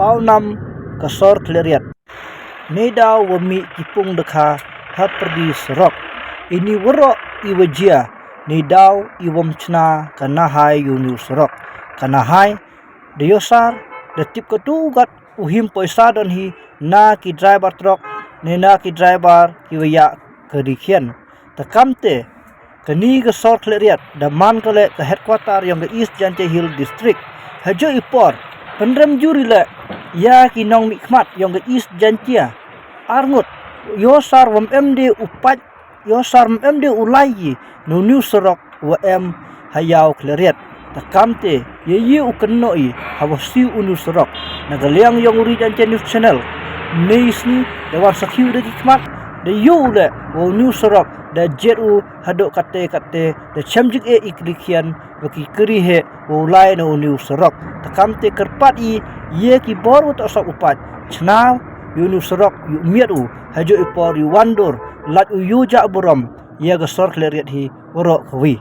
paunam kasor khliehriat. Nida wami kipung dekha pyrdi surok. Ini warok iwajia nidau iwam chna kanahai yunu surok. Kanahai deyosar detip ketugat uhim poisa don hi na ki driver truck nena ki driver kiwaya kedikian. Takamte kani kasor khliehriat daman kale ke headquarter yang ke East Janche Hill District. Hajo ipor pendrem juri le ya ki nong mikmat yang ke East Janche arngut yosar wam MD upat yosar MD ulai nunu surok wm hayau khliehriat. Takamte ye ukenoi hawasi unu surok nagaliang yang uri Janche News Channel nisni dewan sakhiu de kikmat de yule wo unu surok da jetu hadok kate da chamjik iklikian baki kerihe wo lai no unu surok. Takamte kerpat ye ki boru to sok upat chna unu surok yu miatu hajo ipor yu wandur lat yu ja buram ye gasor khliehriat hi warok kawi.